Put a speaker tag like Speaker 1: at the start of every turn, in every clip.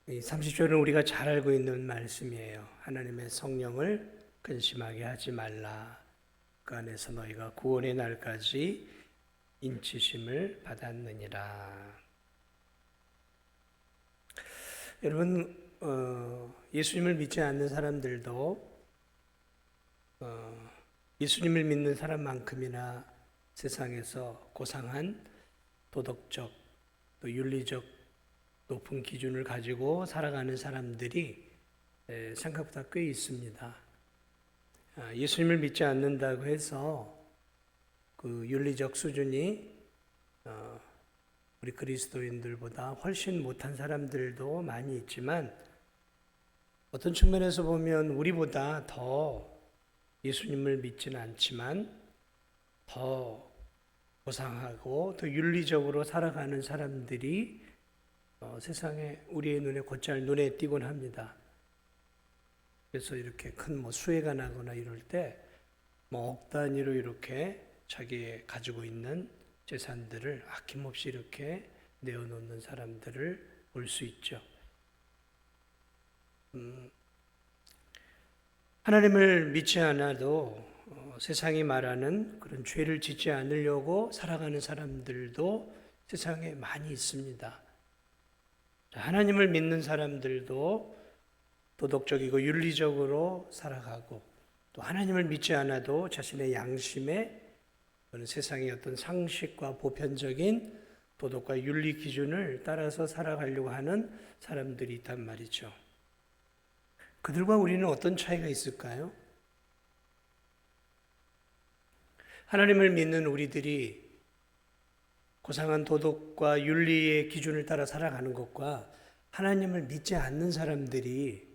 Speaker 1: 이 30절은 우리가 잘 알고 있는 말씀이에요. 하나님의 성령을 근심하게 하지 말라. 그 안에서 너희가 구원의 날까지 인치심을 받았느니라. 여러분, 예수님을 믿지 않는 사람들도 예수님을 믿는 사람만큼이나 세상에서 고상한 도덕적 또 윤리적 높은 기준을 가지고 살아가는 사람들이 생각보다 꽤 있습니다. 예수님을 믿지 않는다고 해서 그 윤리적 수준이 우리 그리스도인들보다 훨씬 못한 사람들도 많이 있지만 어떤 측면에서 보면 우리보다 더 예수님을 믿지는 않지만 더 고상하고 더 윤리적으로 살아가는 사람들이 세상에 우리의 눈에 곧잘 눈에 띄곤 합니다. 그래서 이렇게 큰 수해가 나거나 이럴 때 억 단위로 이렇게 자기 가지고 있는 재산들을 아낌없이 이렇게 내어놓는 사람들을 볼 수 있죠. 하나님을 믿지 않아도 세상이 말하는 그런 죄를 짓지 않으려고 살아가는 사람들도 세상에 많이 있습니다. 하나님을 믿는 사람들도 도덕적이고 윤리적으로 살아가고 또 하나님을 믿지 않아도 자신의 양심에 세상의 어떤 상식과 보편적인 도덕과 윤리 기준을 따라서 살아가려고 하는 사람들이 있단 말이죠. 그들과 우리는 어떤 차이가 있을까요? 하나님을 믿는 우리들이 고상한 도덕과 윤리의 기준을 따라 살아가는 것과 하나님을 믿지 않는 사람들이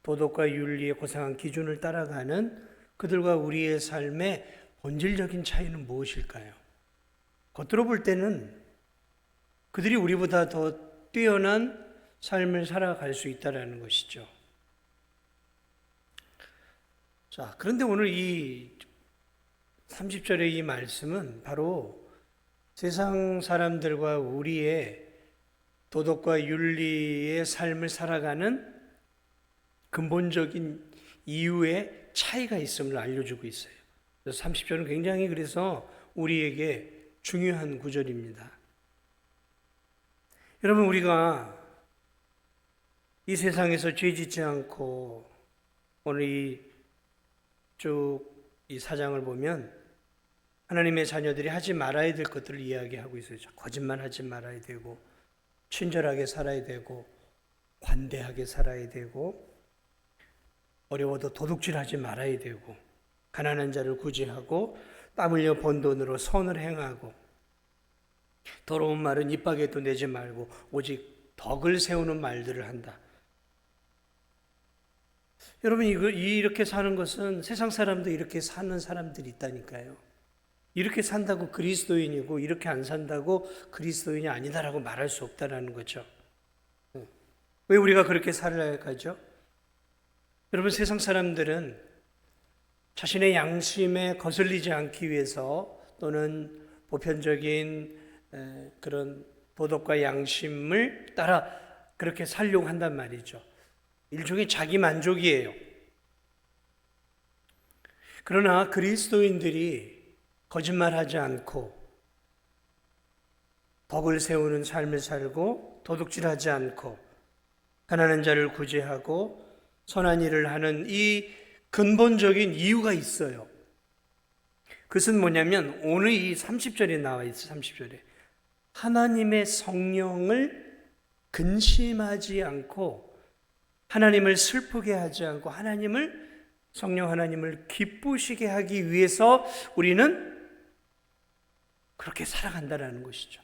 Speaker 1: 도덕과 윤리의 고상한 기준을 따라가는 그들과 우리의 삶의 본질적인 차이는 무엇일까요? 겉으로 볼 때는 그들이 우리보다 더 뛰어난 삶을 살아갈 수 있다는 것이죠. 자, 그런데 오늘 이 30절의 이 말씀은 바로 세상 사람들과 우리의 도덕과 윤리의 삶을 살아가는 근본적인 이유의 차이가 있음을 알려주고 있어요. 그래서 30절은 굉장히 그래서 우리에게 중요한 구절입니다. 여러분, 우리가 이 세상에서 죄 짓지 않고 오늘 이 사장을 보면 하나님의 자녀들이 하지 말아야 될 것들을 이야기하고 있어요. 거짓말하지 말아야 되고 친절하게 살아야 되고 관대하게 살아야 되고 어려워도 도둑질하지 말아야 되고 가난한 자를 구제하고 땀 흘려 번 돈으로 선을 행하고 더러운 말은 입 밖에도 내지 말고 오직 덕을 세우는 말들을 한다. 여러분, 이렇게 사는 것은 세상 사람도 이렇게 사는 사람들이 있다니까요. 이렇게 산다고 그리스도인이고 이렇게 안 산다고 그리스도인이 아니다라고 말할 수 없다라는 거죠. 왜 우리가 그렇게 살아가죠? 여러분, 세상 사람들은 자신의 양심에 거슬리지 않기 위해서 또는 보편적인 그런 도덕과 양심을 따라 그렇게 살려고 한단 말이죠. 일종의 자기 만족이에요. 그러나 그리스도인들이 거짓말하지 않고 덕을 세우는 삶을 살고 도둑질하지 않고 가난한 자를 구제하고 선한 일을 하는 이 근본적인 이유가 있어요. 그것은 뭐냐면 오늘 이 30절에 나와 있어요. 30절에 하나님의 성령을 근심하지 않고 하나님을 슬프게 하지 않고 성령 하나님을 기쁘시게 하기 위해서 우리는 그렇게 살아간다는 것이죠.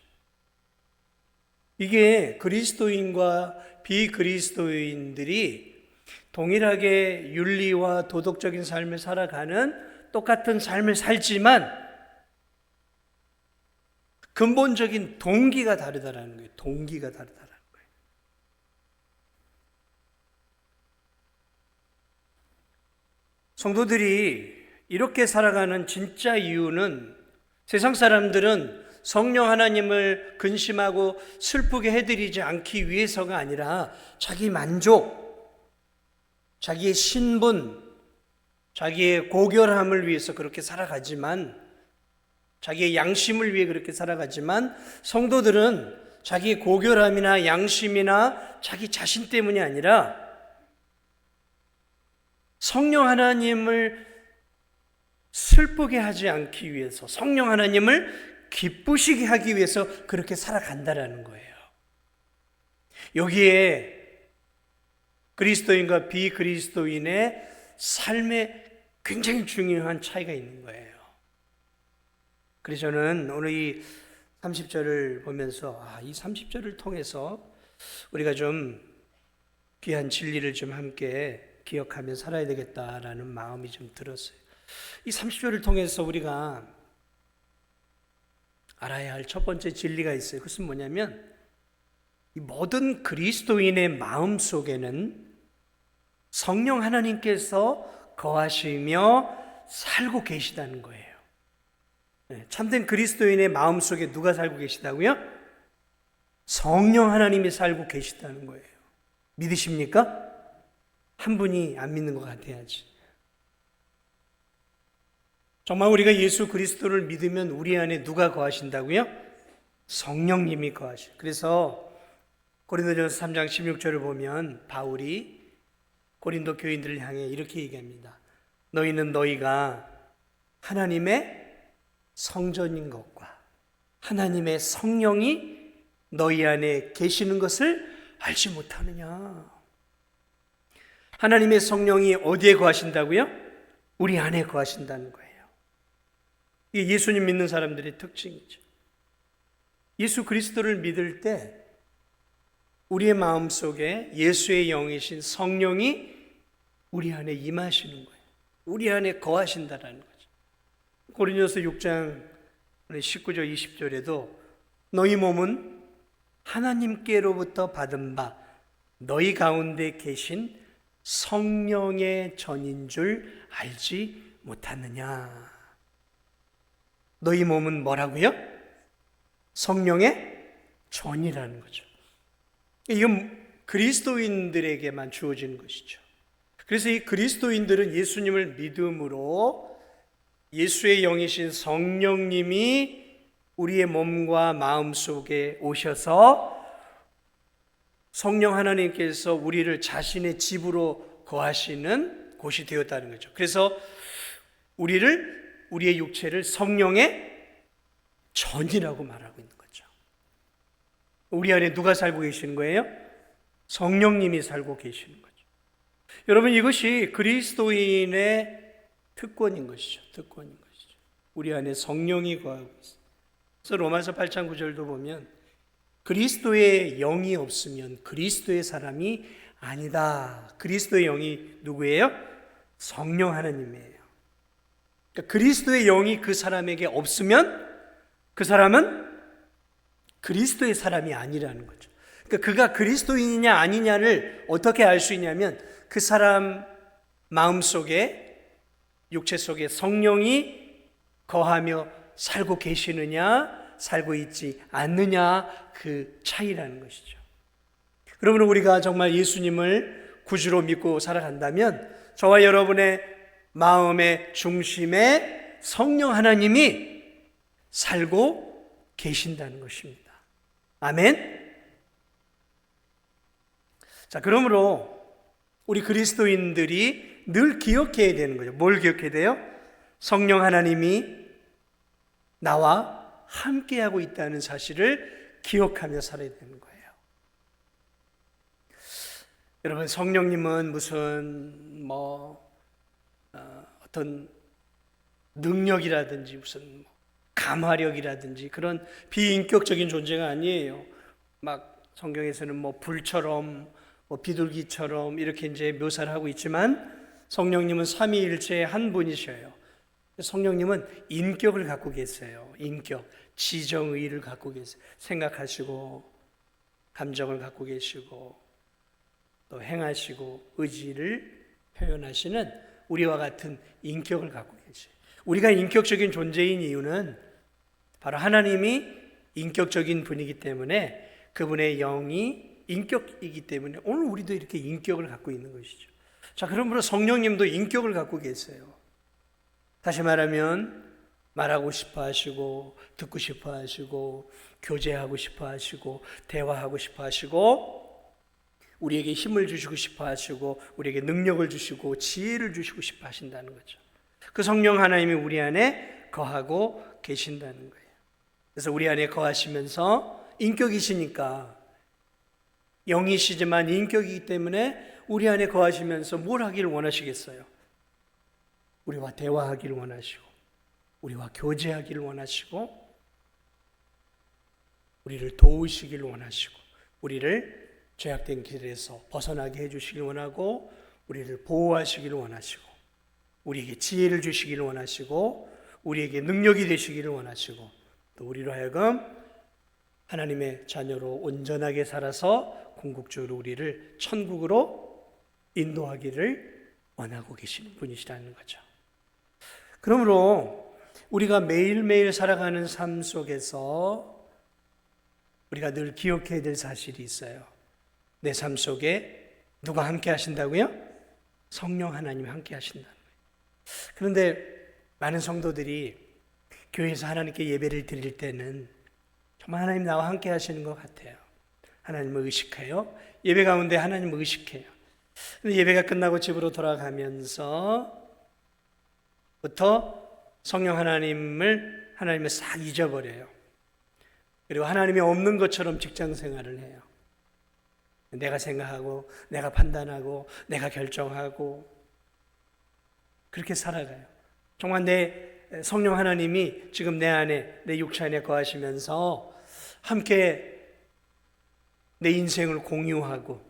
Speaker 1: 이게 그리스도인과 비그리스도인들이 동일하게 윤리와 도덕적인 삶을 살아가는 똑같은 삶을 살지만 근본적인 동기가 다르다는 거예요. 동기가 다르다는 거예요. 성도들이 이렇게 살아가는 진짜 이유는 세상 사람들은 성령 하나님을 근심하고 슬프게 해드리지 않기 위해서가 아니라 자기 만족, 자기의 신분, 자기의 고결함을 위해서 그렇게 살아가지만, 자기의 양심을 위해 그렇게 살아가지만, 성도들은 자기의 고결함이나 양심이나 자기 자신 때문이 아니라 성령 하나님을 슬프게 하지 않기 위해서, 성령 하나님을 기쁘시게 하기 위해서 그렇게 살아간다라는 거예요. 여기에 그리스도인과 비그리스도인의 삶에 굉장히 중요한 차이가 있는 거예요. 그래서 저는 오늘 이 30절을 보면서 이 30절을 통해서 우리가 좀 귀한 진리를 좀 함께 기억하며 살아야 되겠다라는 마음이 좀 들었어요. 이 30절을 통해서 우리가 알아야 할 첫 번째 진리가 있어요. 그것은 뭐냐면 이 모든 그리스도인의 마음 속에는 성령 하나님께서 거하시며 살고 계시다는 거예요. 참된 그리스도인의 마음 속에 누가 살고 계시다고요? 성령 하나님이 살고 계시다는 거예요. 믿으십니까? 한 분이 안 믿는 것 같아야지. 정말 우리가 예수 그리스도를 믿으면 우리 안에 누가 거하신다고요? 성령님이 거하시죠. 그래서 고린도전서 3장 16절을 보면 바울이 고린도 교인들을 향해 이렇게 얘기합니다. 너희는 너희가 하나님의 성전인 것과 하나님의 성령이 너희 안에 계시는 것을 알지 못하느냐. 하나님의 성령이 어디에 거하신다고요? 우리 안에 거하신다는 거예요. 이게 예수님 믿는 사람들의 특징이죠. 예수 그리스도를 믿을 때 우리의 마음속에 예수의 영이신 성령이 우리 안에 임하시는 거예요. 우리 안에 거하신다라는 거죠. 고린도서 6장 19절 20절에도 너희 몸은 하나님께로부터 받은 바 너희 가운데 계신 성령의 전인 줄 알지 못하느냐. 너희 몸은 뭐라고요? 성령의 전이라는 거죠. 이건 그리스도인들에게만 주어지는 것이죠. 그래서 이 그리스도인들은 예수님을 믿음으로 예수의 영이신 성령님이 우리의 몸과 마음 속에 오셔서 성령 하나님께서 우리를 자신의 집으로 거하시는 곳이 되었다는 거죠. 그래서 우리의 육체를 성령의 전이라고 말하고 있는 거죠. 우리 안에 누가 살고 계시는 거예요? 성령님이 살고 계시는 거죠. 여러분, 이것이 그리스도인의 특권인 것이죠. 특권인 것이죠. 우리 안에 성령이 거하고 있어요. 그래서 로마서 8장 9절도 보면 그리스도의 영이 없으면 그리스도의 사람이 아니다. 그리스도의 영이 누구예요? 성령 하나님이에요. 그러니까 그리스도의 영이 그 사람에게 없으면 그 사람은 그리스도의 사람이 아니라는 거죠. 그러니까 그가 그리스도인이냐 아니냐를 어떻게 알 수 있냐면 그 사람 마음속에 육체 속에 성령이 거하며 살고 계시느냐 살고 있지 않느냐 그 차이라는 것이죠. 그러므로 우리가 정말 예수님을 구주로 믿고 살아간다면 저와 여러분의 마음의 중심에 성령 하나님이 살고 계신다는 것입니다. 아멘. 자, 그러므로 우리 그리스도인들이 늘 기억해야 되는 거죠. 뭘 기억해야 돼요? 성령 하나님이 나와 함께하고 있다는 사실을 기억하며 살아야 되는 거예요. 여러분, 성령님은 무슨 어떤 능력이라든지 무슨 감화력이라든지 그런 비인격적인 존재가 아니에요. 막 성경에서는 불처럼 비둘기처럼 이렇게 이제 묘사를 하고 있지만 성령님은 삼위일체의 한 분이셔요. 성령님은 인격을 갖고 계세요. 인격, 지정의를 갖고 계세요. 생각하시고 감정을 갖고 계시고 또 행하시고 의지를 표현하시는 우리와 같은 인격을 갖고 계세요. 우리가 인격적인 존재인 이유는 바로 하나님이 인격적인 분이기 때문에 그분의 영이 인격이기 때문에 오늘 우리도 이렇게 인격을 갖고 있는 것이죠. 자, 그러므로 성령님도 인격을 갖고 계세요. 다시 말하면 말하고 싶어 하시고 듣고 싶어 하시고 교제하고 싶어 하시고 대화하고 싶어 하시고 우리에게 힘을 주시고 싶어 하시고 우리에게 능력을 주시고 지혜를 주시고 싶어 하신다는 거죠. 그 성령 하나님이 우리 안에 거하고 계신다는 거예요. 그래서 우리 안에 거하시면서 인격이시니까 영이시지만 인격이기 때문에 우리 안에 거하시면서 뭘 하기를 원하시겠어요? 우리와 대화하기를 원하시고 우리와 교제하기를 원하시고 우리를 도우시기를 원하시고 우리를 죄악된 길에서 벗어나게 해주시길 원하고 우리를 보호하시기를 원하시고 우리에게 지혜를 주시기를 원하시고 우리에게 능력이 되시기를 원하시고 또 우리로 하여금 하나님의 자녀로 온전하게 살아서 궁극적으로 우리를 천국으로 인도하기를 원하고 계시는 분이시라는 거죠. 그러므로 우리가 매일매일 살아가는 삶 속에서 우리가 늘 기억해야 될 사실이 있어요. 내 삶 속에 누가 함께 하신다고요? 성령 하나님이 함께 하신다는 거예요. 그런데 많은 성도들이 교회에서 하나님께 예배를 드릴 때는 정말 하나님 나와 함께 하시는 것 같아요. 하나님을 의식해요. 예배 가운데 하나님을 의식해요. 근데 예배가 끝나고 집으로 돌아가면서 부터 성령 하나님을 싹 잊어버려요. 그리고 하나님이 없는 것처럼 직장 생활을 해요. 내가 생각하고 내가 판단하고 내가 결정하고 그렇게 살아가요. 정말 내 성령 하나님이 지금 내 안에 내 육체 안에 거하시면서 함께 내 인생을 공유하고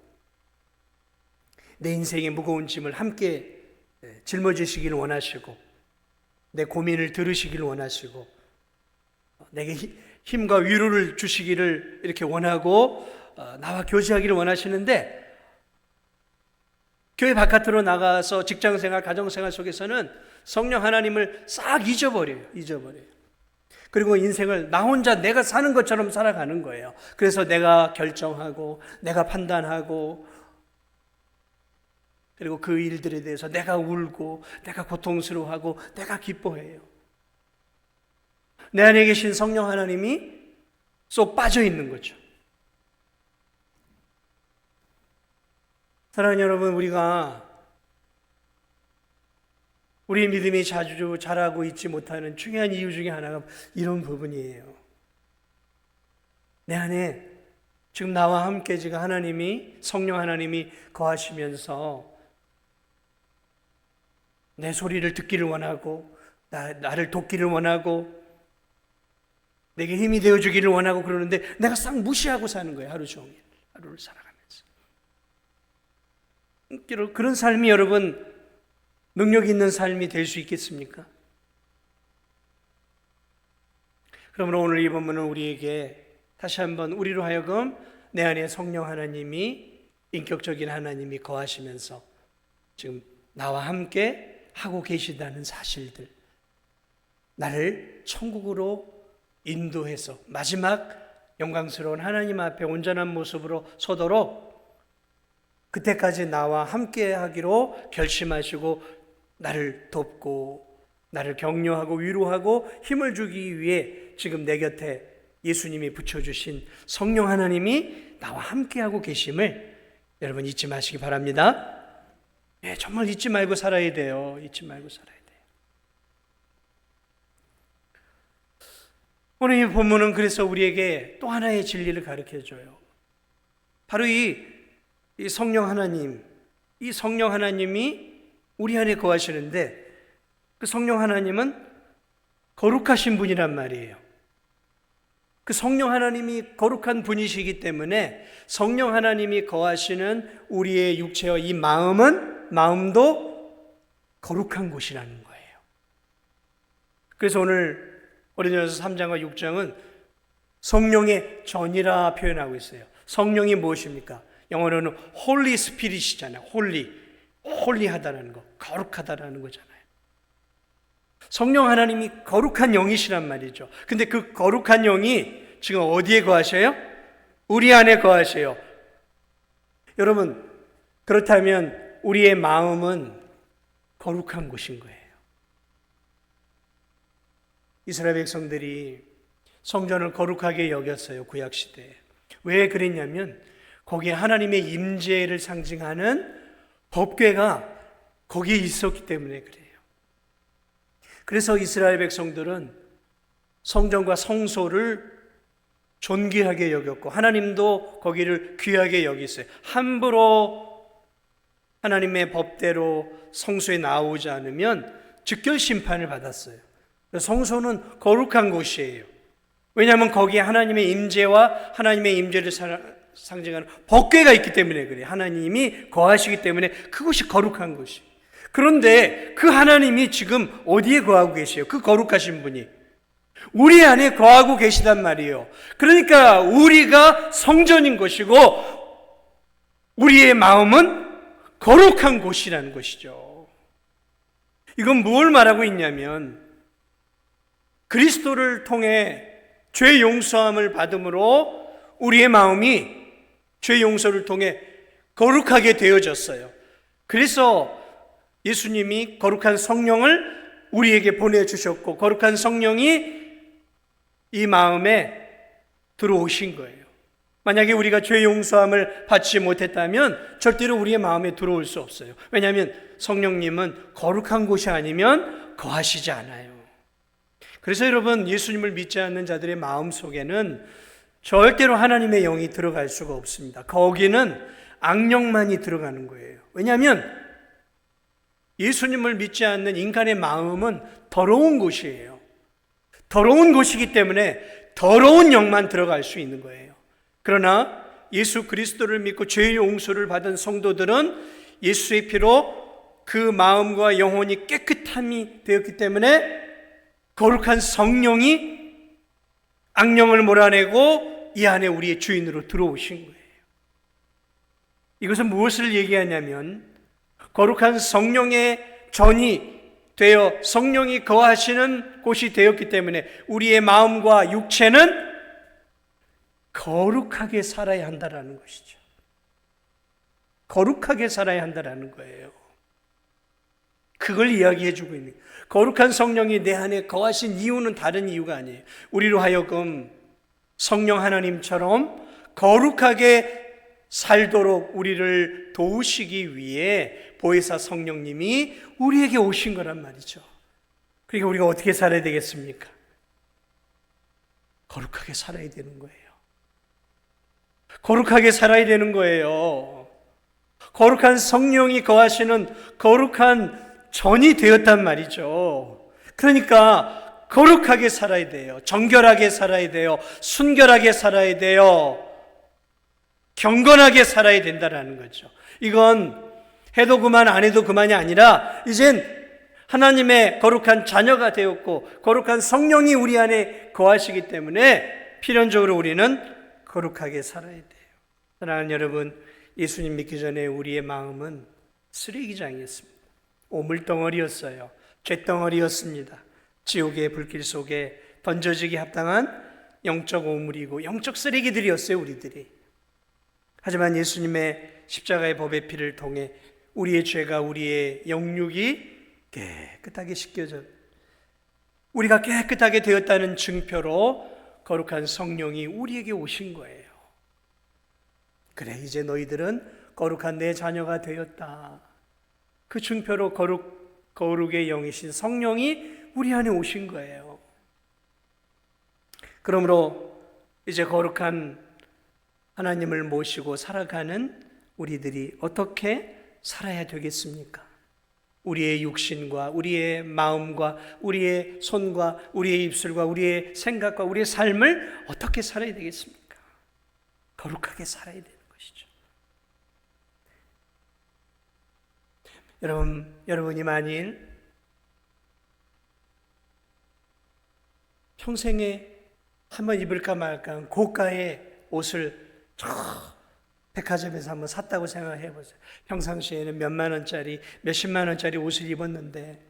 Speaker 1: 내 인생의 무거운 짐을 함께 짊어지시기를 원하시고 내 고민을 들으시기를 원하시고 내게 힘과 위로를 주시기를 이렇게 원하고 나와 교제하기를 원하시는데 교회 바깥으로 나가서 직장생활, 가정생활 속에서는 성령 하나님을 싹 잊어버려요. 그리고 인생을 나 혼자 내가 사는 것처럼 살아가는 거예요. 그래서 내가 결정하고 내가 판단하고 그리고 그 일들에 대해서 내가 울고 내가 고통스러워하고 내가 기뻐해요. 내 안에 계신 성령 하나님이 쏙 빠져 있는 거죠. 사랑하는 여러분, 우리가 우리 믿음이 자주 자라고 있지 못하는 중요한 이유 중에 하나가 이런 부분이에요. 내 안에 지금 나와 함께 지금 하나님이 성령 하나님이 거하시면서 내 소리를 듣기를 원하고 나를 돕기를 원하고 내게 힘이 되어주기를 원하고 그러는데 내가 싹 무시하고 사는 거예요. 하루 종일 하루를 살아가면서. 그런 삶이 여러분 능력 있는 삶이 될 수 있겠습니까? 그러므로 오늘 이 본문은 우리에게 다시 한번 우리로 하여금 내 안에 성령 하나님이 인격적인 하나님이 거하시면서 지금 나와 함께 하고 계시다는 사실들, 나를 천국으로 인도해서 마지막 영광스러운 하나님 앞에 온전한 모습으로 서도록 그때까지 나와 함께 하기로 결심하시고 나를 돕고 나를 격려하고 위로하고 힘을 주기 위해 지금 내 곁에 예수님이 붙여주신 성령 하나님이 나와 함께하고 계심을 여러분 잊지 마시기 바랍니다. 네, 정말 잊지 말고 살아야 돼요. 잊지 말고 살아야 돼요. 오늘 이 본문은 그래서 우리에게 또 하나의 진리를 가르쳐줘요. 바로 이 성령 하나님, 이 성령 하나님이 우리 안에 거하시는데 그 성령 하나님은 거룩하신 분이란 말이에요. 그 성령 하나님이 거룩한 분이시기 때문에 성령 하나님이 거하시는 우리의 육체와 이 마음도 거룩한 곳이라는 거예요. 그래서 오늘 고린도전서 3장과 6장은 성령의 전이라 표현하고 있어요. 성령이 무엇입니까? 영어로는 홀리 스피릿이잖아요. 홀리하다라는 거, 거룩하다라는 거잖아요. 성령 하나님이 거룩한 영이시란 말이죠. 근데 그 거룩한 영이 지금 어디에 거하셔요? 우리 안에 거하셔요. 여러분, 그렇다면 우리의 마음은 거룩한 곳인 거예요. 이스라엘 백성들이 성전을 거룩하게 여겼어요. 구약시대에. 왜 그랬냐면 거기에 하나님의 임재를 상징하는 법궤가 거기에 있었기 때문에 그래요. 그래서 이스라엘 백성들은 성전과 성소를 존귀하게 여겼고 하나님도 거기를 귀하게 여기셨어요. 함부로 하나님의 법대로 성소에 나오지 않으면 즉결 심판을 받았어요. 성소는 거룩한 곳이에요. 왜냐하면 거기에 하나님의 임재와 하나님의 임재를 상징하는 법궤가 있기 때문에 그래요. 하나님이 거하시기 때문에 그곳이 거룩한 곳이에요. 그런데 그 하나님이 지금 어디에 거하고 계세요? 그 거룩하신 분이 우리 안에 거하고 계시단 말이에요. 그러니까 우리가 성전인 것이고 우리의 마음은 거룩한 곳이라는 것이죠. 이건 뭘 말하고 있냐면 그리스도를 통해 죄 용서함을 받음으로 우리의 마음이 죄 용서를 통해 거룩하게 되어졌어요. 그래서 예수님이 거룩한 성령을 우리에게 보내주셨고 거룩한 성령이 이 마음에 들어오신 거예요. 만약에 우리가 죄 용서함을 받지 못했다면 절대로 우리의 마음에 들어올 수 없어요. 왜냐하면 성령님은 거룩한 곳이 아니면 거하시지 않아요. 그래서 여러분, 예수님을 믿지 않는 자들의 마음 속에는 절대로 하나님의 영이 들어갈 수가 없습니다. 거기는 악령만이 들어가는 거예요. 왜냐하면 예수님을 믿지 않는 인간의 마음은 더러운 곳이에요. 더러운 곳이기 때문에 더러운 영만 들어갈 수 있는 거예요. 그러나 예수 그리스도를 믿고 죄의 용서를 받은 성도들은 예수의 피로 그 마음과 영혼이 깨끗함이 되었기 때문에 거룩한 성령이 악령을 몰아내고 이 안에 우리의 주인으로 들어오신 거예요. 이것은 무엇을 얘기하냐면 거룩한 성령의 전이 되어 성령이 거하시는 곳이 되었기 때문에 우리의 마음과 육체는 거룩하게 살아야 한다는 것이죠. 거룩하게 살아야 한다는 거예요. 그걸 이야기해 주고 있는 거예요. 거룩한 성령이 내 안에 거하신 이유는 다른 이유가 아니에요. 우리로 하여금 성령 하나님처럼 거룩하게 살도록 우리를 도우시기 위해 보혜사 성령님이 우리에게 오신 거란 말이죠. 그러니까 우리가 어떻게 살아야 되겠습니까? 거룩하게 살아야 되는 거예요. 거룩하게 살아야 되는 거예요. 거룩한 성령이 거하시는 거룩한 전이 되었단 말이죠. 그러니까 거룩하게 살아야 돼요. 정결하게 살아야 돼요. 순결하게 살아야 돼요. 경건하게 살아야 된다는 거죠. 이건 해도 그만 안 해도 그만이 아니라 이젠 하나님의 거룩한 자녀가 되었고 거룩한 성령이 우리 안에 거하시기 때문에 필연적으로 우리는 거룩하게 살아야 돼요. 사랑하는 여러분, 예수님 믿기 전에 우리의 마음은 쓰레기장이었습니다. 오물덩어리였어요. 쇳덩어리였습니다. 지옥의 불길 속에 던져지기 합당한 영적 오물이고 영적 쓰레기들이었어요, 우리들이. 하지만 예수님의 십자가의 법의 피를 통해 우리의 죄가 우리의 영육이 깨끗하게 씻겨져 우리가 깨끗하게 되었다는 증표로 거룩한 성령이 우리에게 오신 거예요. 그래, 이제 너희들은 거룩한 내 자녀가 되었다. 그 증표로 거룩의 영이신 성령이 우리 안에 오신 거예요. 그러므로 이제 거룩한 하나님을 모시고 살아가는 우리들이 어떻게 살아야 되겠습니까? 우리의 육신과 우리의 마음과 우리의 손과 우리의 입술과 우리의 생각과 우리의 삶을 어떻게 살아야 되겠습니까? 거룩하게 살아야 되는 것이죠. 여러분이 만일 평생에 한번 입을까 말까 한 고가의 옷을 백화점에서 한번 샀다고 생각해 보세요. 평상시에는 몇만 원짜리, 몇십만 원짜리 옷을 입었는데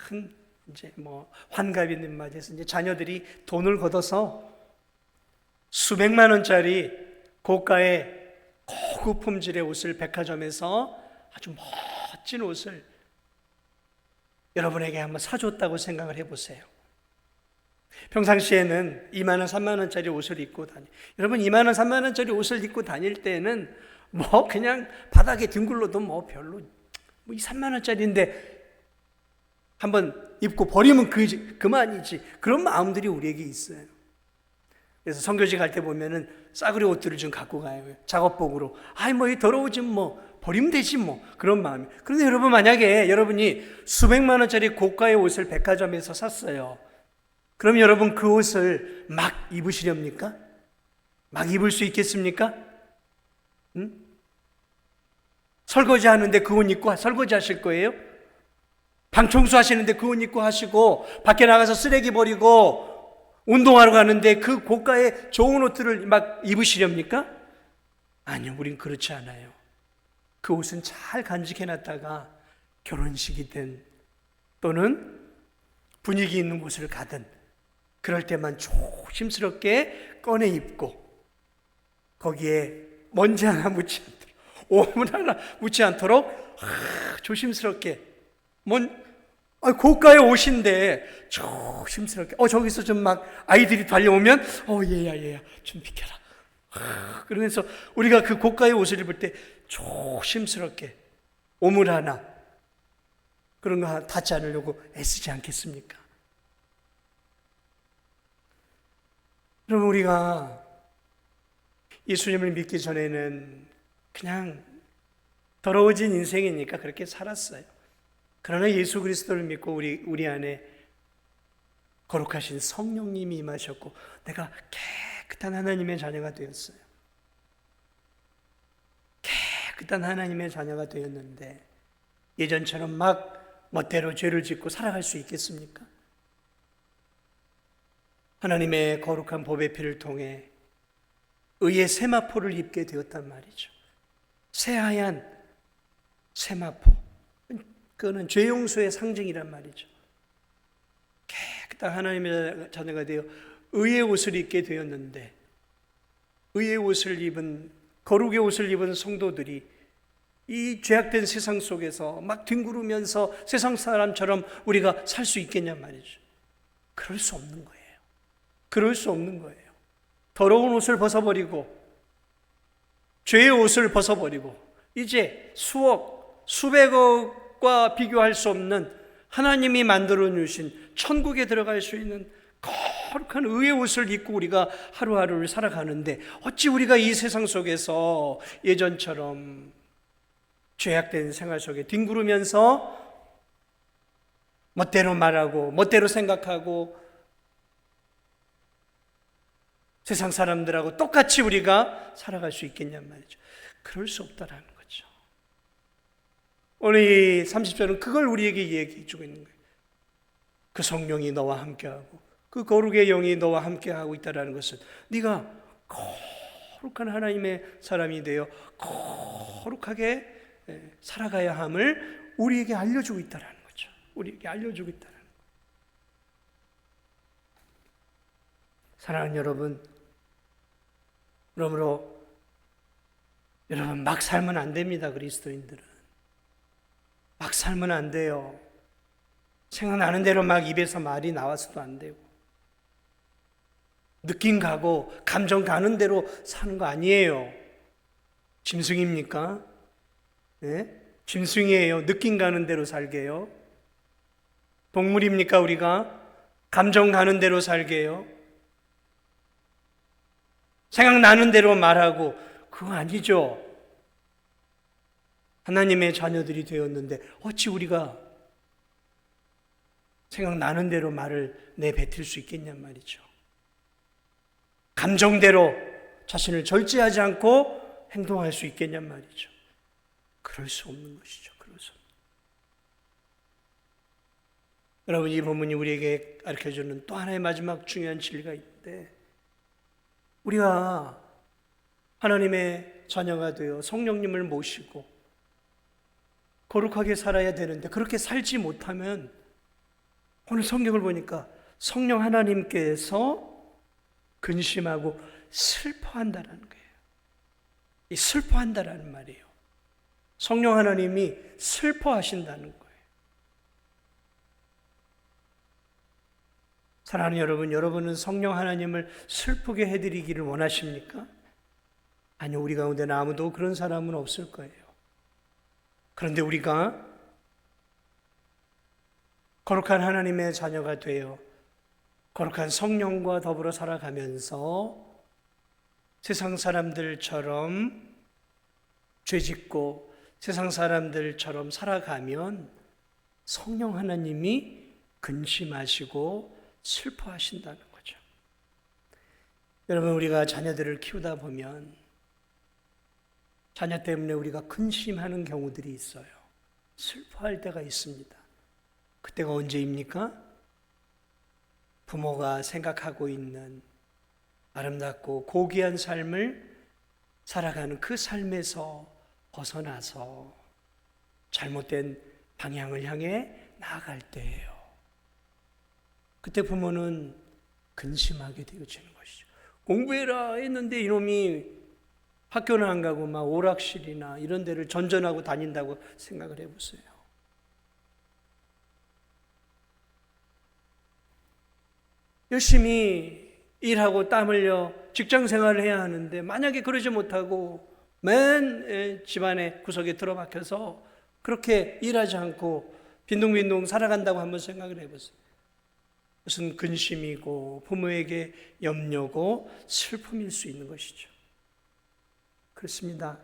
Speaker 1: 큰 이제 뭐 환갑이 있는 맞이해서 이제 자녀들이 돈을 걷어서 수백만 원짜리 고가의 고급 품질의 옷을 백화점에서 아주 멋진 옷을 여러분에게 한번 사줬다고 생각을 해보세요. 평상시에는 2만 원, 3만 원짜리 옷을 입고 여러분 2만 원, 3만 원짜리 옷을 입고 다닐 때는 뭐 그냥 바닥에 뒹굴러도 뭐 별로 뭐 2, 3만 원짜리인데 한번 입고 버리면 그만이지. 그런 마음들이 우리에게 있어요. 그래서 선교지 갈 때 보면은 싸구려 옷들을 좀 갖고 가요. 작업복으로. 아이 뭐 더러우지 뭐 버리면 되지 뭐 그런 마음이. 그런데 여러분 만약에 여러분이 수백만 원짜리 고가의 옷을 백화점에서 샀어요. 그럼 여러분 그 옷을 막 입으시렵니까? 막 입을 수 있겠습니까? 응? 설거지 하는데 그 옷 입고 설거지 하실 거예요? 방 청소하시는데 그 옷 입고 하시고 밖에 나가서 쓰레기 버리고 운동하러 가는데 그 고가의 좋은 옷들을 막 입으시렵니까? 아니요, 우린 그렇지 않아요. 그 옷은 잘 간직해놨다가 결혼식이든 또는 분위기 있는 곳을 가든 그럴 때만 조심스럽게 꺼내 입고 거기에 먼지 하나 묻지 않도록 오물 하나 묻지 않도록 조심스럽게 고가의 옷인데 조심스럽게 저기서 좀 막 아이들이 달려오면 얘야 좀 비켜라. 그러면서 우리가 그 고가의 옷을 입을 때 조심스럽게 오물 하나 그런 거 닿지 않으려고 애쓰지 않겠습니까? 여러분 우리가 예수님을 믿기 전에는 그냥 더러워진 인생이니까 그렇게 살았어요. 그러나 예수 그리스도를 믿고 우리 안에 거룩하신 성령님이 임하셨고 내가 깨끗한 하나님의 자녀가 되었어요. 깨끗한 하나님의 자녀가 되었는데 예전처럼 막 멋대로 죄를 짓고 살아갈 수 있겠습니까? 하나님의 거룩한 법의 피를 통해 의의 세마포를 입게 되었단 말이죠. 새하얀 세마포. 그거는 죄 용서의 상징이란 말이죠. 깨끗한 하나님의 자녀가 되어 의의 옷을 입게 되었는데 의의 옷을 입은 거룩의 옷을 입은 성도들이 이 죄악된 세상 속에서 막 뒹구르면서 세상 사람처럼 우리가 살 수 있겠냔 말이죠. 그럴 수 없는 거예요. 그럴 수 없는 거예요. 더러운 옷을 벗어버리고 죄의 옷을 벗어버리고 이제 수백억과 비교할 수 없는 하나님이 만들어 주신 천국에 들어갈 수 있는 거룩한 의의 옷을 입고 우리가 하루하루를 살아가는데 어찌 우리가 이 세상 속에서 예전처럼 죄악된 생활 속에 뒹구르면서 멋대로 말하고 멋대로 생각하고 세상 사람들하고 똑같이 우리가 살아갈 수 있겠냔 말이죠. 그럴 수 없다라는 거죠. 오늘 이 30절은 그걸 우리에게 얘기해 주고 있는 거예요. 그 성령이 너와 함께하고 그 거룩의 영이 너와 함께하고 있다는 것은 네가 거룩한 하나님의 사람이 되어 거룩하게 살아가야 함을 우리에게 알려주고 있다는 거죠. 우리에게 알려주고 있다는 거죠. 사랑하는 여러분, 그러므로 여러분 막 살면 안 됩니다. 그리스도인들은 막 살면 안 돼요. 생각나는 대로 막 입에서 말이 나와서도 안 되고 느낌 가고 감정 가는 대로 사는 거 아니에요. 짐승입니까? 네? 짐승이에요. 느낌 가는 대로 살게요. 동물입니까 우리가? 감정 가는 대로 살게요. 생각나는 대로 말하고 그거 아니죠. 하나님의 자녀들이 되었는데 어찌 우리가 생각나는 대로 말을 내뱉을 수 있겠냔 말이죠. 감정대로 자신을 절제하지 않고 행동할 수 있겠냔 말이죠. 그럴 수 없는 것이죠. 그럴 수 없는. 여러분 이 본문이 우리에게 가르쳐주는 또 하나의 마지막 중요한 진리가 있는데 우리가 하나님의 자녀가 되어 성령님을 모시고 거룩하게 살아야 되는데 그렇게 살지 못하면 오늘 성경을 보니까 성령 하나님께서 근심하고 슬퍼한다라는 거예요. 이 슬퍼한다라는 말이에요. 성령 하나님이 슬퍼하신다는 거예요. 사랑하는 여러분, 여러분은 성령 하나님을 슬프게 해드리기를 원하십니까? 아니요, 우리 가운데는 아무도 그런 사람은 없을 거예요. 그런데 우리가 거룩한 하나님의 자녀가 되어 거룩한 성령과 더불어 살아가면서 세상 사람들처럼 죄짓고 세상 사람들처럼 살아가면 성령 하나님이 근심하시고 슬퍼하신다는 거죠. 여러분, 우리가 자녀들을 키우다 보면 자녀 때문에 우리가 근심하는 경우들이 있어요. 슬퍼할 때가 있습니다. 그때가 언제입니까? 부모가 생각하고 있는 아름답고 고귀한 삶을 살아가는 그 삶에서 벗어나서 잘못된 방향을 향해 나아갈 때예요. 그때 부모는 근심하게 되어지는 것이죠. 공부해라 했는데 이놈이 학교는 안 가고 막 오락실이나 이런 데를 전전하고 다닌다고 생각을 해보세요. 열심히 일하고 땀 흘려 직장 생활을 해야 하는데 만약에 그러지 못하고 맨 집안의 구석에 들어박혀서 그렇게 일하지 않고 빈둥빈둥 살아간다고 한번 생각을 해보세요. 무슨 근심이고 부모에게 염려고 슬픔일 수 있는 것이죠. 그렇습니다.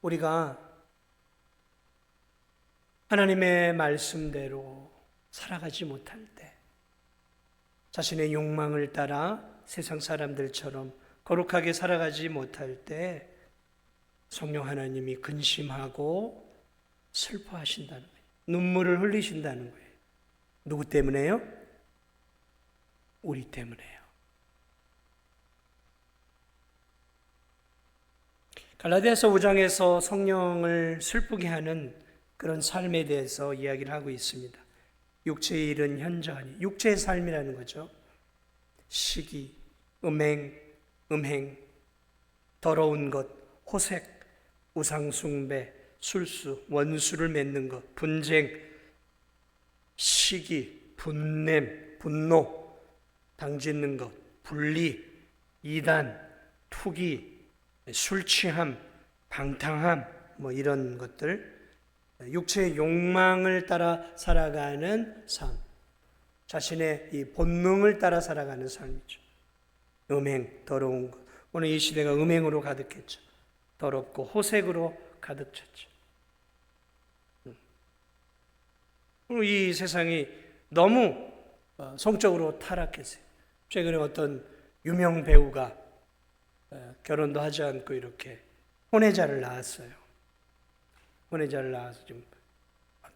Speaker 1: 우리가 하나님의 말씀대로 살아가지 못할 때, 자신의 욕망을 따라 세상 사람들처럼 거룩하게 살아가지 못할 때 성령 하나님이 근심하고 슬퍼하신다는 거예요. 눈물을 흘리신다는 거예요. 누구 때문에요? 우리 때문에요. 갈라디아서 5장에서 성령을 슬프게 하는 그런 삶에 대해서 이야기를 하고 있습니다. 육체의 일은 현저하니, 육체의 삶이라는 거죠. 시기, 음행, 더러운 것, 호색, 우상숭배, 술수, 원수를 맺는 것, 분쟁, 시기, 분냄, 분노, 당짓는 것, 분리, 이단, 투기, 술 취함, 방탕함, 이런 것들, 육체의 욕망을 따라 살아가는 삶, 자신의 이 본능을 따라 살아가는 삶이죠. 음행, 더러운 것. 오늘 이 시대가 음행으로 가득했죠. 더럽고 호색으로 가득 찼죠. 이 세상이 너무 성적으로 타락했어요. 최근에 어떤 유명 배우가 결혼도 하지 않고 이렇게 혼외자를 낳았어요. 혼외자를 낳아서 지금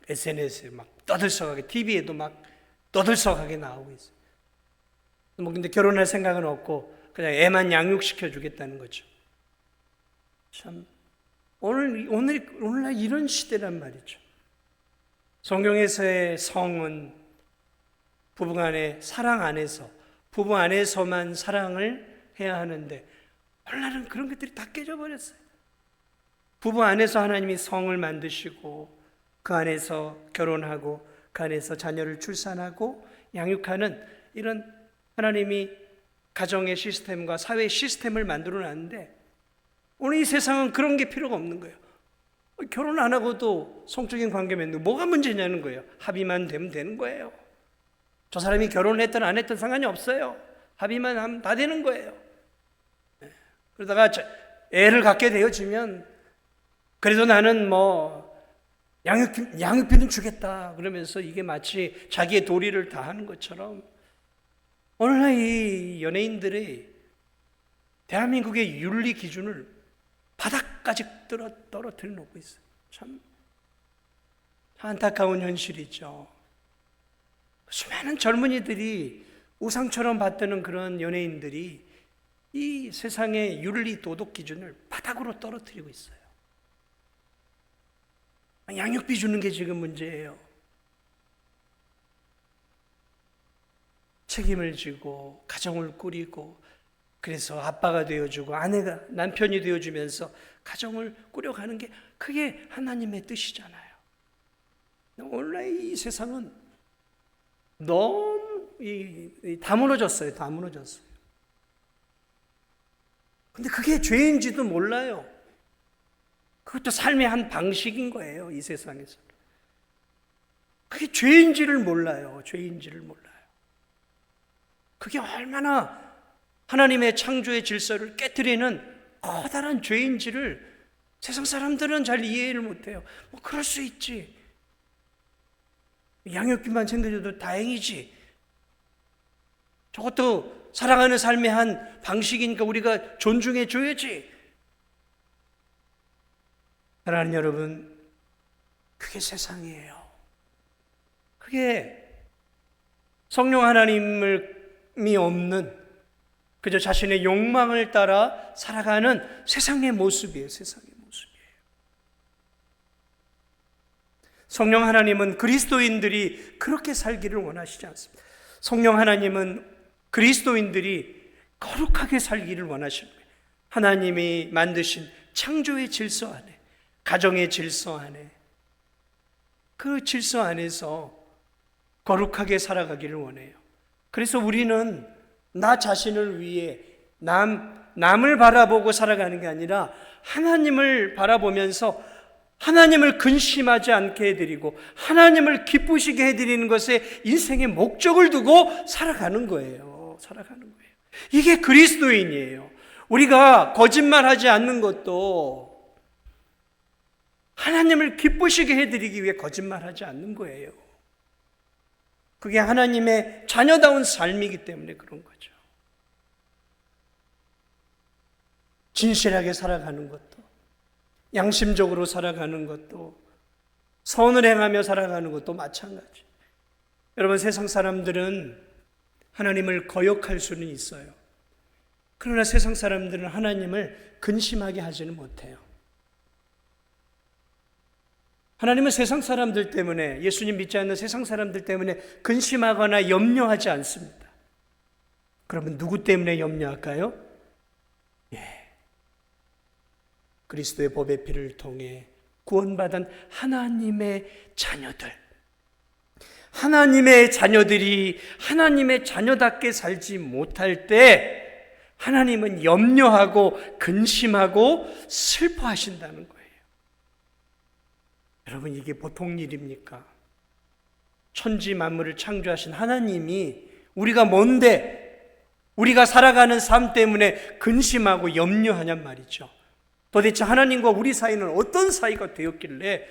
Speaker 1: SNS에 막 떠들썩하게, TV에도 막 떠들썩하게 나오고 있어요. 근데 결혼할 생각은 없고 그냥 애만 양육시켜 주겠다는 거죠. 참 오늘날 이런 시대란 말이죠. 성경에서의 성은 부부간의 사랑 안에서, 부부 안에서만 사랑을 해야 하는데 오늘날은 그런 것들이 다 깨져버렸어요. 부부 안에서 하나님이 성을 만드시고 그 안에서 결혼하고 그 안에서 자녀를 출산하고 양육하는 이런 하나님이 가정의 시스템과 사회 시스템을 만들어 놨는데 오늘 이 세상은 그런 게 필요가 없는 거예요. 결혼 안 하고도 성적인 관계 맺는 뭐가 문제냐는 거예요. 합의만 되면 되는 거예요. 저 사람이 결혼을 했든 안 했든 상관이 없어요. 합의만 하면 다 되는 거예요. 그러다가 애를 갖게 되어지면 그래도 나는 양육비는 주겠다 그러면서 이게 마치 자기의 도리를 다 하는 것처럼 오늘날 이 연예인들이 대한민국의 윤리 기준을 바닥까지 떨어뜨려 놓고 있어요. 참 안타까운 현실이죠. 수많은 젊은이들이 우상처럼 받드는 그런 연예인들이 이 세상의 윤리 도덕 기준을 바닥으로 떨어뜨리고 있어요. 양육비 주는 게 지금 문제예요. 책임을 지고 가정을 꾸리고 그래서 아빠가 되어주고 아내가 남편이 되어주면서 가정을 꾸려가는 게 그게 하나님의 뜻이잖아요. 오늘 이 세상은 너무 다 무너졌어요. 다 무너졌어요. 근데 그게 죄인지도 몰라요. 그것도 삶의 한 방식인 거예요. 이 세상에서. 그게 죄인지를 몰라요. 죄인지를 몰라요. 그게 얼마나 하나님의 창조의 질서를 깨트리는 커다란 죄인지를 세상 사람들은 잘 이해를 못해요. 뭐 그럴 수 있지. 양육비만 챙겨줘도 다행이지. 저것도 살아가는 삶의 한 방식이니까 우리가 존중해 줘야지. 사랑하는 여러분, 그게 세상이에요. 그게 성령 하나님이 없는 그저 자신의 욕망을 따라 살아가는 세상의 모습이에요. 세상의 모습이에요. 성령 하나님은 그리스도인들이 그렇게 살기를 원하시지 않습니다. 성령 하나님은 그리스도인들이 거룩하게 살기를 원하시는 거예요. 하나님이 만드신 창조의 질서 안에, 가정의 질서 안에, 그 질서 안에서 거룩하게 살아가기를 원해요. 그래서 우리는 나 자신을 위해 남을 바라보고 살아가는 게 아니라 하나님을 바라보면서 하나님을 근심하지 않게 해드리고 하나님을 기쁘시게 해드리는 것에 인생의 목적을 두고 살아가는 거예요. 살아가는 거예요. 이게 그리스도인이에요. 우리가 거짓말하지 않는 것도 하나님을 기쁘시게 해드리기 위해 거짓말하지 않는 거예요. 그게 하나님의 자녀다운 삶이기 때문에 그런 거죠. 진실하게 살아가는 것도, 양심적으로 살아가는 것도, 선을 행하며 살아가는 것도 마찬가지. 여러분, 세상 사람들은 하나님을 거역할 수는 있어요. 그러나 세상 사람들은 하나님을 근심하게 하지는 못해요. 하나님은 세상 사람들 때문에, 예수님 믿지 않는 세상 사람들 때문에 근심하거나 염려하지 않습니다. 그러면 누구 때문에 염려할까요? 그리스도의 법의 피를 통해 구원받은 하나님의 자녀들. 하나님의 자녀들이 하나님의 자녀답게 살지 못할 때 하나님은 염려하고 근심하고 슬퍼하신다는 거예요. 여러분, 이게 보통 일입니까? 천지 만물을 창조하신 하나님이 우리가 뭔데 우리가 살아가는 삶 때문에 근심하고 염려하냔 말이죠. 도대체 하나님과 우리 사이는 어떤 사이가 되었길래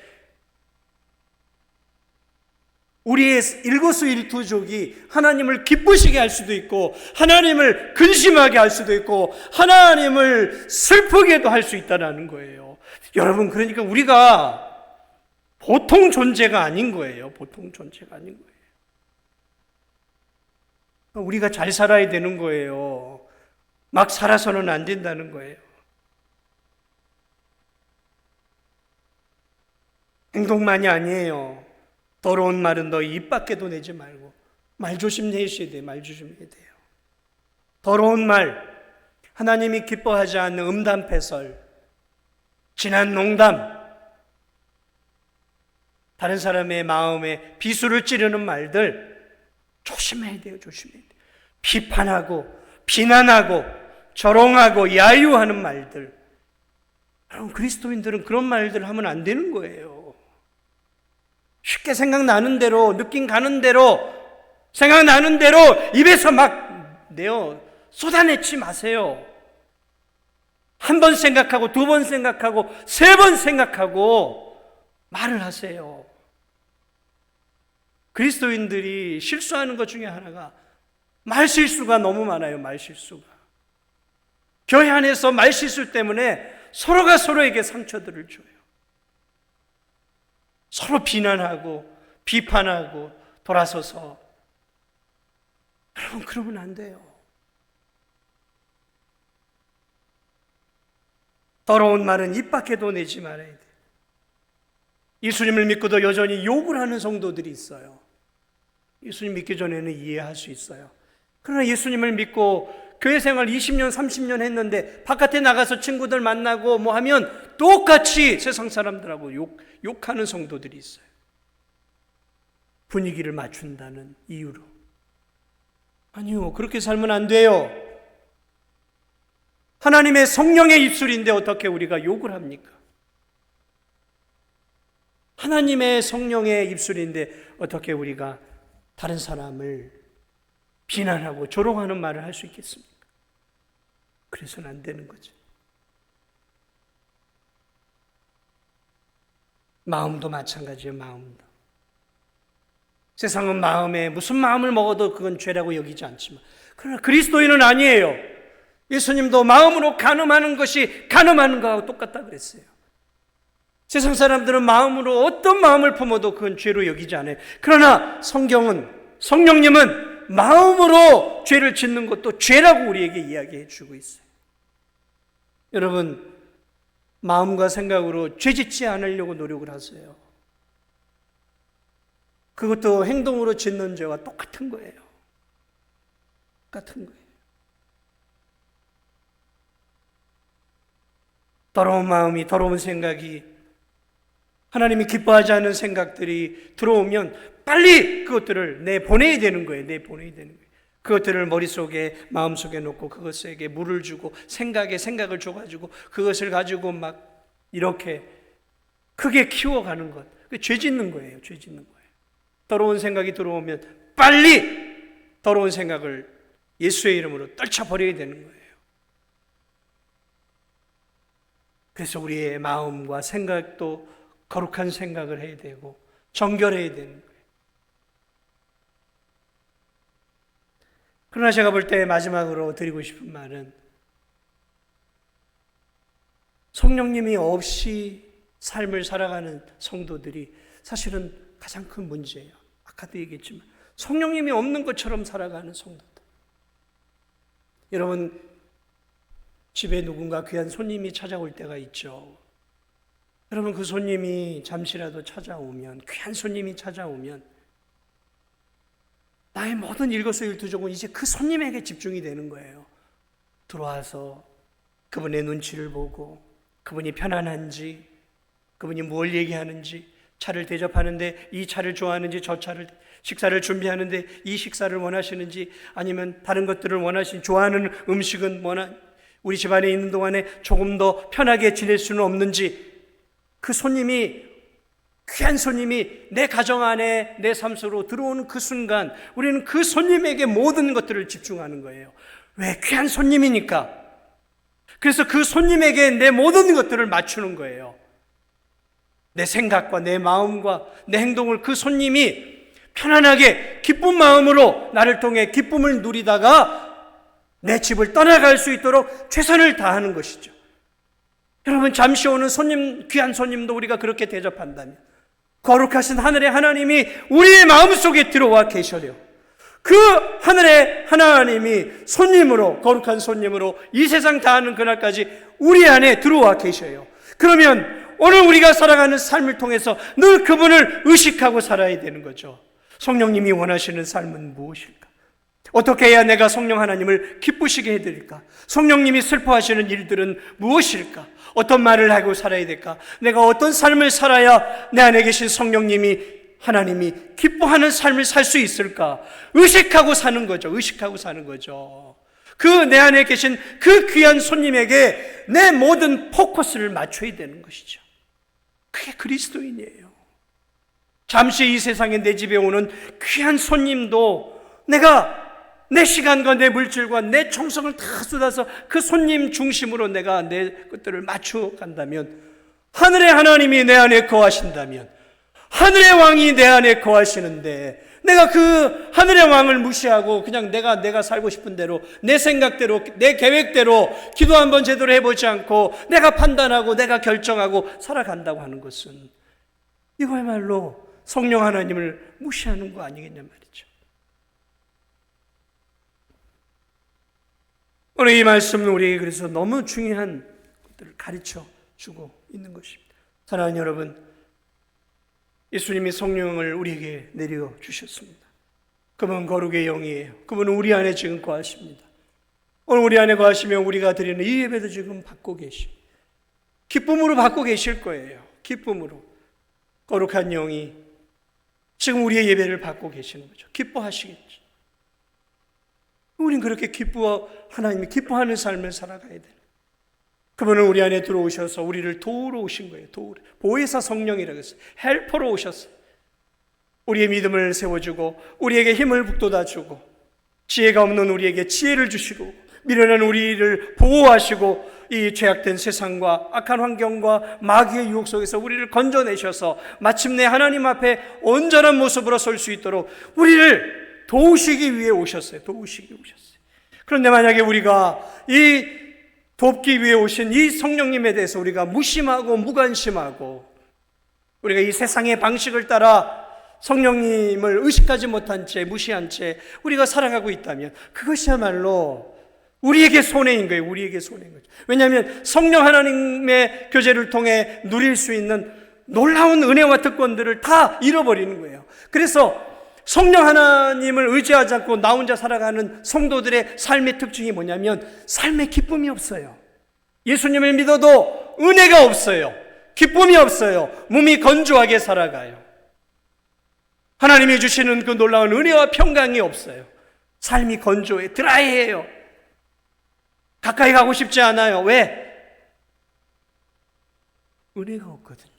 Speaker 1: 우리의 일거수일투족이 하나님을 기쁘시게 할 수도 있고 하나님을 근심하게 할 수도 있고 하나님을 슬프게도 할 수 있다는 거예요. 여러분, 그러니까 우리가 보통 존재가 아닌 거예요. 보통 존재가 아닌 거예요. 우리가 잘 살아야 되는 거예요. 막 살아서는 안 된다는 거예요. 행동만이 아니에요. 더러운 말은 너 입 밖에도 내지 말고 말 조심하셔야 돼요. 말 조심해야 돼요. 더러운 말, 하나님이 기뻐하지 않는 음담패설, 진한 농담, 다른 사람의 마음에 비수를 찌르는 말들 조심해야 돼요. 조심해야 돼요. 비판하고 비난하고 조롱하고 야유하는 말들. 여러분, 그리스도인들은 그런 말들을 하면 안 되는 거예요. 쉽게 생각나는 대로, 느낌 가는 대로, 생각나는 대로 입에서 막 쏟아내지 마세요. 한 번 생각하고, 두 번 생각하고, 세 번 생각하고 말을 하세요. 그리스도인들이 실수하는 것 중에 하나가 말실수가 너무 많아요. 말실수가. 교회 안에서 말실수 때문에 서로가 서로에게 상처들을 줘요. 서로 비난하고 비판하고 돌아서서. 여러분, 그러면 안 돼요. 더러운 말은 입 밖에도 내지 말아야 돼요. 예수님을 믿고도 여전히 욕을 하는 성도들이 있어요. 예수님 믿기 전에는 이해할 수 있어요. 그러나 예수님을 믿고 교회 생활 20년, 30년 했는데 바깥에 나가서 친구들 만나고 뭐 하면 똑같이 세상 사람들하고 욕하는 성도들이 있어요. 분위기를 맞춘다는 이유로. 아니요, 그렇게 살면 안 돼요. 하나님의 성령의 입술인데 어떻게 우리가 욕을 합니까? 하나님의 성령의 입술인데 어떻게 우리가 다른 사람을 비난하고 조롱하는 말을 할 수 있겠습니까? 그래서는 안 되는 거죠. 마음도 마찬가지예요. 마음도. 세상은 마음에 무슨 마음을 먹어도 그건 죄라고 여기지 않지만, 그러나 그리스도인은 아니에요. 예수님도 마음으로 간음하는 것이 간음하는 것하고 똑같다 그랬어요. 세상 사람들은 마음으로 어떤 마음을 품어도 그건 죄로 여기지 않아요. 그러나 성령님은 마음으로 죄를 짓는 것도 죄라고 우리에게 이야기해 주고 있어요. 여러분, 마음과 생각으로 죄 짓지 않으려고 노력을 하세요. 그것도 행동으로 짓는 죄와 똑같은 거예요. 똑같은 거예요. 더러운 마음이, 더러운 생각이, 하나님이 기뻐하지 않는 생각들이 들어오면 빨리 그것들을 내보내야 되는 거예요. 내보내야 되는 거예요. 그것들을 머릿속에, 마음속에 놓고 그것에게 물을 주고 생각을 줘가지고 그것을 가지고 막 이렇게 크게 키워가는 것. 그게 죄 짓는 거예요. 죄 짓는 거예요. 더러운 생각이 들어오면 빨리 더러운 생각을 예수의 이름으로 떨쳐버려야 되는 거예요. 그래서 우리의 마음과 생각도 거룩한 생각을 해야 되고 정결해야 되는 거예요. 그러나 제가 볼 때 마지막으로 드리고 싶은 말은, 성령님이 없이 삶을 살아가는 성도들이 사실은 가장 큰 문제예요. 아까도 얘기했지만 성령님이 없는 것처럼 살아가는 성도들. 여러분, 집에 누군가 귀한 손님이 찾아올 때가 있죠. 여러분, 그 손님이 잠시라도 찾아오면, 귀한 손님이 찾아오면 나의 모든 일거수일투족은 이제 그 손님에게 집중이 되는 거예요. 들어와서 그분의 눈치를 보고 그분이 편안한지, 그분이 뭘 얘기하는지, 차를 대접하는데 이 차를 좋아하는지, 저 차를, 식사를 준비하는데 이 식사를 원하시는지, 아니면 다른 것들을 원하시는지, 좋아하는 음식은 우리 집안에 있는 동안에 조금 더 편하게 지낼 수는 없는지, 그 손님이, 귀한 손님이 내 가정 안에, 내 삶 속으로 들어오는 그 순간 우리는 그 손님에게 모든 것들을 집중하는 거예요. 왜? 귀한 손님이니까. 그래서 그 손님에게 내 모든 것들을 맞추는 거예요. 내 생각과 내 마음과 내 행동을 그 손님이 편안하게 기쁜 마음으로 나를 통해 기쁨을 누리다가 내 집을 떠나갈 수 있도록 최선을 다하는 것이죠. 여러분, 잠시 오는 손님, 귀한 손님도 우리가 그렇게 대접한다면 거룩하신 하늘의 하나님이 우리의 마음속에 들어와 계셔요. 그 하늘의 하나님이 손님으로, 거룩한 손님으로 이 세상 다하는 그날까지 우리 안에 들어와 계셔요. 그러면 오늘 우리가 살아가는 삶을 통해서 늘 그분을 의식하고 살아야 되는 거죠. 성령님이 원하시는 삶은 무엇일까? 어떻게 해야 내가 성령 하나님을 기쁘시게 해드릴까? 성령님이 슬퍼하시는 일들은 무엇일까? 어떤 말을 하고 살아야 될까? 내가 어떤 삶을 살아야 내 안에 계신 성령님이, 하나님이 기뻐하는 삶을 살 수 있을까? 의식하고 사는 거죠. 의식하고 사는 거죠. 그 내 안에 계신 그 귀한 손님에게 내 모든 포커스를 맞춰야 되는 것이죠. 그게 그리스도인이에요. 잠시 이 세상에 내 집에 오는 귀한 손님도 내가 내 시간과 내 물질과 내 정성을 다 쏟아서 그 손님 중심으로 내가 내 것들을 맞춰간다면, 하늘의 하나님이 내 안에 거하신다면, 하늘의 왕이 내 안에 거하시는데 내가 그 하늘의 왕을 무시하고 그냥 내가 살고 싶은 대로, 내 생각대로, 내 계획대로 기도 한번 제대로 해보지 않고 내가 판단하고 내가 결정하고 살아간다고 하는 것은 이거야말로 성령 하나님을 무시하는 거 아니겠냐 말이죠. 오늘 이 말씀은 우리에게 그래서 너무 중요한 것들을 가르쳐 주고 있는 것입니다. 사랑하는 여러분, 예수님이 성령을 우리에게 내려주셨습니다. 그분은 거룩의 영이에요. 그분은 우리 안에 지금 거하십니다. 오늘 우리 안에 거하시면 우리가 드리는 이 예배도 지금 받고 기쁨으로 받고 계실 거예요. 기쁨으로. 거룩한 영이 지금 우리의 예배를 받고 계시는 거죠. 기뻐하시겠죠. 우린 그렇게 하나님이 기뻐하는 삶을 살아가야 돼요. 그분은 우리 안에 들어오셔서 우리를 도우러 오신 거예요. 보혜사 성령이라고 했어요. 헬퍼로 오셨어요. 우리의 믿음을 세워주고 우리에게 힘을 북돋아주고 지혜가 없는 우리에게 지혜를 주시고 미련한 우리를 보호하시고 이 죄악된 세상과 악한 환경과 마귀의 유혹 속에서 우리를 건져내셔서 마침내 하나님 앞에 온전한 모습으로 설 수 있도록 우리를 도우시기 위해 오셨어요. 그런데 만약에 우리가 이 돕기 위해 오신 이 성령님에 대해서 우리가 무심하고 무관심하고 우리가 이 세상의 방식을 따라 성령님을 의식하지 못한 채 무시한 채 우리가 살아가고 있다면 그것이야말로 우리에게 손해인 거예요. 우리에게 손해인 거죠. 왜냐하면 성령 하나님의 교제를 통해 누릴 수 있는 놀라운 은혜와 특권들을 다 잃어버리는 거예요. 그래서 성령 하나님을 의지하지 않고 나 혼자 살아가는 성도들의 삶의 특징이 뭐냐면 삶에 기쁨이 없어요. 예수님을 믿어도 은혜가 없어요. 기쁨이 없어요. 몸이 건조하게 살아가요. 하나님이 주시는 그 놀라운 은혜와 평강이 없어요. 삶이 건조해, 드라이해요. 가까이 가고 싶지 않아요. 왜? 은혜가 없거든요.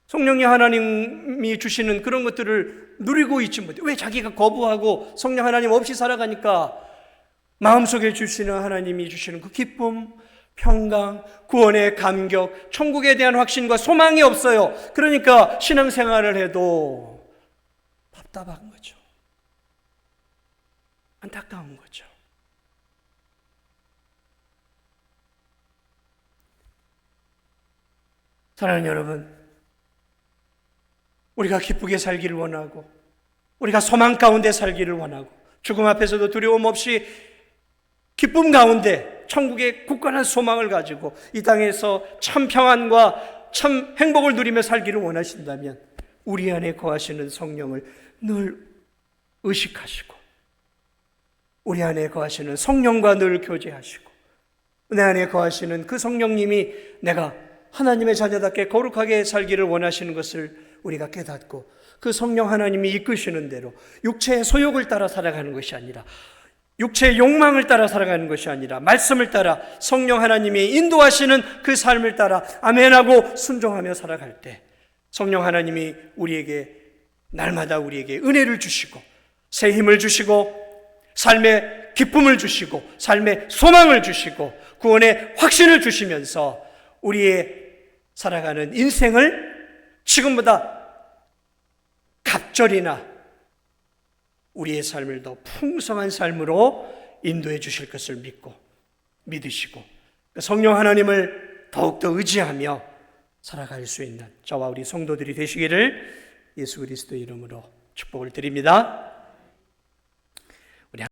Speaker 1: 성령이 하나님이 주시는 그런 것들을 누리고 있지 못해. 왜? 자기가 거부하고 성령 하나님 없이 살아가니까 마음속에 주시는 하나님이 주시는 그 기쁨, 평강, 구원의 감격, 천국에 대한 확신과 소망이 없어요. 그러니까 신앙생활을 해도 답답한 거죠. 안타까운 거죠. 사랑하는 여러분, 우리가 기쁘게 살기를 원하고 우리가 소망 가운데 살기를 원하고 죽음 앞에서도 두려움 없이 기쁨 가운데 천국의 굳건한 소망을 가지고 이 땅에서 참 평안과 참 행복을 누리며 살기를 원하신다면 우리 안에 거하시는 성령을 늘 의식하시고 우리 안에 거하시는 성령과 늘 교제하시고 내 안에 거하시는 그 성령님이 내가 하나님의 자녀답게 거룩하게 살기를 원하시는 것을 우리가 깨닫고 그 성령 하나님이 이끄시는 대로 육체의 소욕을 따라 살아가는 것이 아니라 육체의 욕망을 따라 살아가는 것이 아니라 말씀을 따라 성령 하나님이 인도하시는 그 삶을 따라 아멘하고 순종하며 살아갈 때 성령 하나님이 우리에게 날마다 우리에게 은혜를 주시고 새 힘을 주시고 삶의 기쁨을 주시고 삶의 소망을 주시고 구원의 확신을 주시면서 우리의 살아가는 인생을 지금보다 갑절이나 우리의 삶을 더 풍성한 삶으로 인도해 주실 것을 믿으시고 성령 하나님을 더욱더 의지하며 살아갈 수 있는 저와 우리 성도들이 되시기를 예수 그리스도의 이름으로 축복을 드립니다.